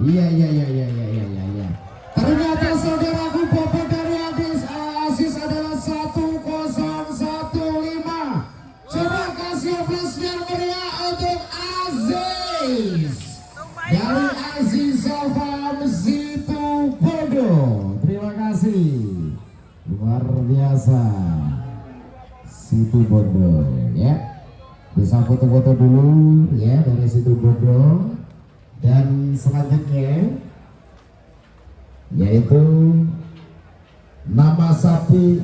Iya iya iya iya iya iya iya. Ya. Ternyata saudaraku bobot dari Aziz adalah 1015. Coba kasih aplaus yang meriah untuk Aziz. Dari Aziz Farm Situbondo. Terima kasih. Luar biasa. Situbondo ya. Bisa foto-foto dulu ya dari Situbondo. Dan selanjutnya yaitu nama sapi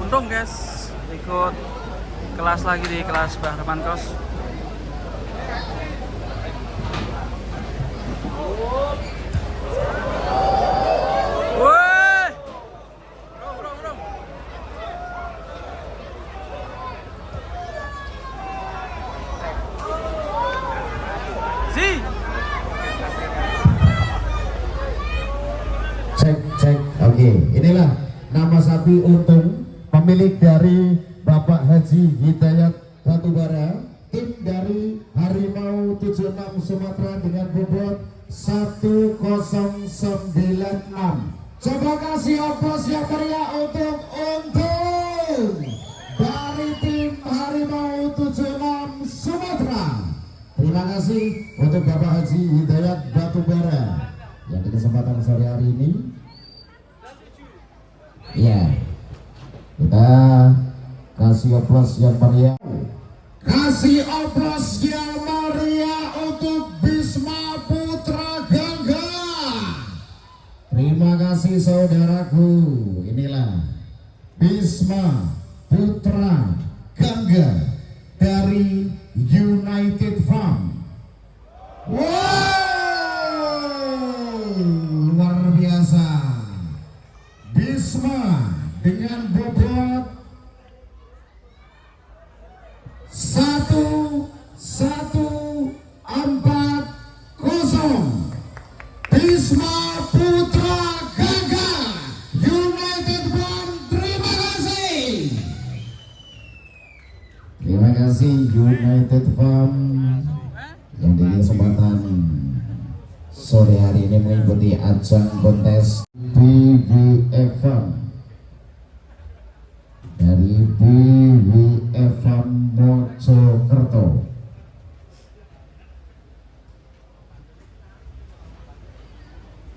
untung guys, ikut kelas lagi di kelas Bahraman Kos. Cek. Oke, inilah nama sapi untung pemilik dari Bapak Haji Hidayat Batubara, tim dari Harimau 76 Sumatera dengan bobot 1096. Coba kasih aplaus yang meriah untuk untung dari tim Harimau 76 Sumatera. Terima kasih untuk Bapak Haji Hidayat Batubara yang di kesempatan sore hari ini ya kita kasih aplaus yang meriah. Kasih aplaus yang meriah untuk Bisma Putra Gangga. Terima kasih saudaraku. Inilah Bisma Putra Gangga dari United Farm. Luar biasa. Bisma dengan bobot 1140. Bisma Putra Gangga United Farm. Terima kasih. Terima kasih United Farm yang di kesempatan sore hari ini mengikuti ajang kontes BWF Farm dari BWF Farm Mojokerto.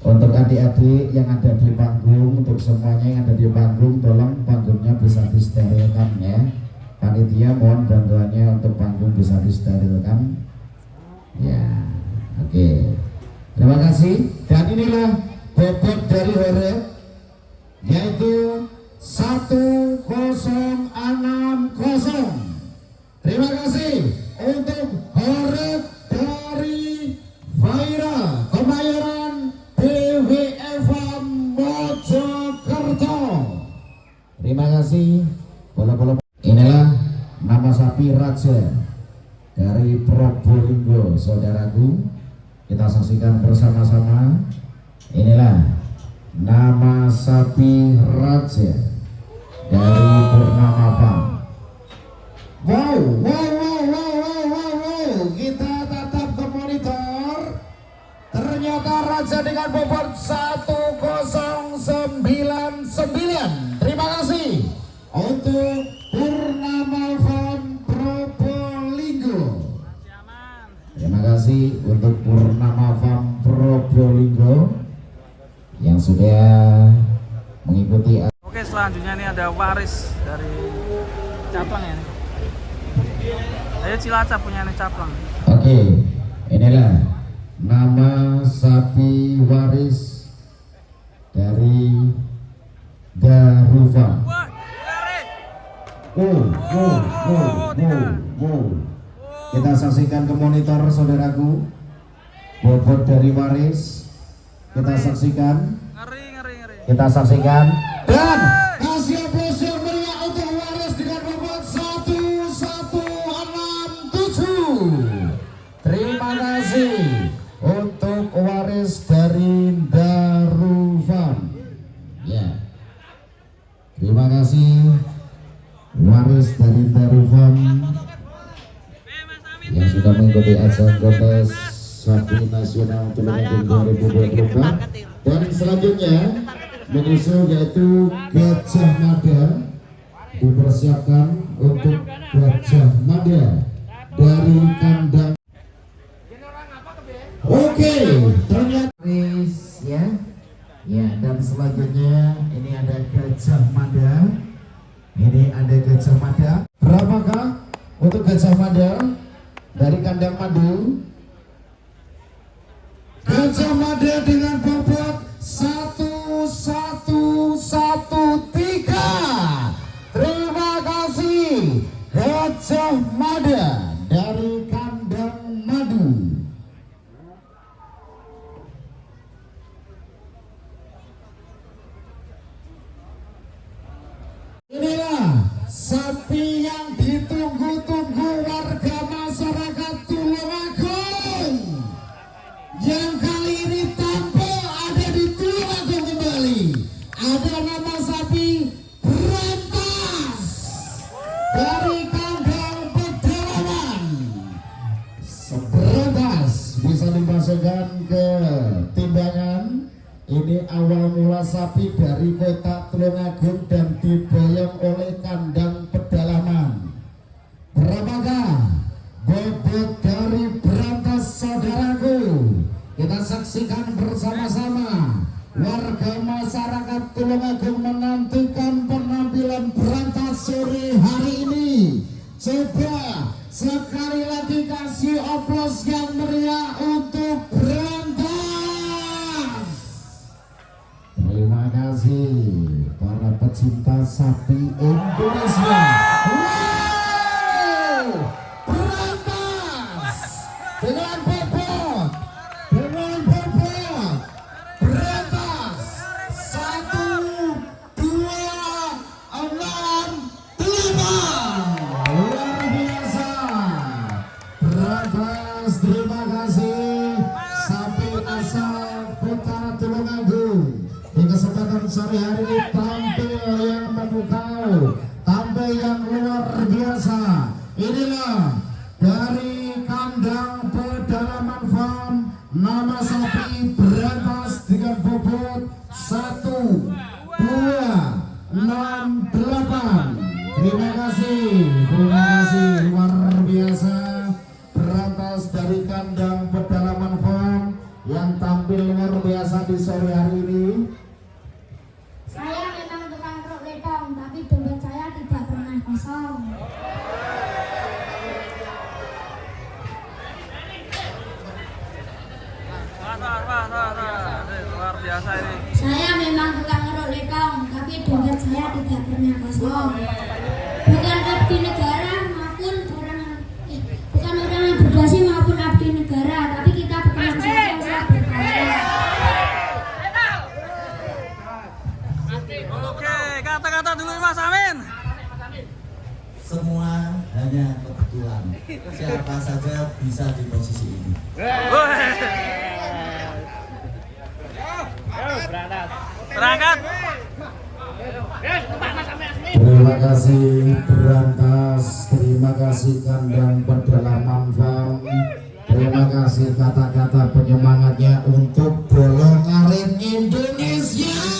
Untuk adik-adik yang ada di panggung, untuk semuanya yang ada di panggung, tolong panggungnya bisa disterilkan ya. Panitia mohon bantuannya untuk panggung bisa disterilkan. Ya, oke. Terima kasih. Dan inilah bobot dari Horeb yaitu 1060. Terima kasih untuk Horeb dari Faira Kemayoran BWF Mojokerto. Terima kasih. Bola-bola. Inilah nama sapi Raja dari Probolinggo, saudaraku. Kita saksikan bersama-sama. Inilah nama sapi Raja dari Purnama Farm. Wow. Kita tatap ke monitor. Ternyata Raja dengan bobot 1099. Terima kasih untuk Purnama Farm Probolinggo. Terima kasih untuk Purnama Farm Probolinggo yang sudah mengikuti. Oke, selanjutnya ini ada waris dari Caplang ya. Ayo Cilacap punya ini Caplang. Oke, inilah nama sapi waris dari Darufa. Kita saksikan ke monitor saudaraku. Bobot dari waris kita saksikan. Kita saksikan dan kasih aplaus yang meriah untuk waris dengan bobot 1167. Terima kasih untuk waris dari Darufan. Ya. Terima kasih waris dari Darufan. sedang mengikuti ajang kontes sapi nasional Tulungagung 2024. Dan selanjutnya menyusul yaitu Gajah Mada. Dipersiapkan untuk Gajah Mada dari kandang. Oke, ternyata ya. Ya, dan selanjutnya ini ada Gajah Mada. Ini ada Gajah Mada. Berapakah untuk Gajah Mada dari kandang madu? Gajah Mada dengan bobot 1113. Terima kasih Gajah Mada dari kandang madu. Inilah sapi yang ditunggu-tunggu warga masyarakat Tulungagung, yang kali ini tampil ada di Tulungagung kembali. Ada nama sapi Berantas dari kandang Pedalaman. Berantas bisa dimasukkan ke timbangan. Ini awal mula sapi dari kota Tulungagung dan diboyong oleh kandang Pedalaman. Berapakah bobot dari Berantas, saudaraku? Kita saksikan bersama-sama. Warga masyarakat Tulungagung menantikan penampilan Berantas sore hari ini. Coba sekali lagi kasih oplos yang meriah untuk Berantas. Terima kasih para pecinta sapi Indonesia. Wow, Berantas dengan bobot Berantas 1268. Luar biasa. Berantas, terima kasih. Sapi asal kota Tulungagung. Di kesempatan sore hari ini tampil yang memukau, tampil yang luar biasa. Inilah dari kandang Pedalaman Farm, nama sapi Berantas dengan bobot 1268. Terima kasih luar biasa. Berantas dari kandang Pedalaman Farm yang tampil luar biasa di sore hari ini. Saya memang tukang keruk letong, tapi dompet saya tidak pernah kosong. Luar biasa ini. Saya memang tukang keruk letong, tapi dompet saya tidak pernah kosong. Bukan abdi negara maupun bukan orang yang berdasi maupun abdi negara, tapi kita bukan masyarakat berkaya. Oke, kata-kata dulu Mas Amin. Semua hanya kebetulan. Siapa saja bisa di posisi ini. Berangkat. Terima kasih Berantas, terima kasih kandang Pedalaman Farm, terima kasih kata-kata penyemangatnya untuk bola ngarit Indonesia.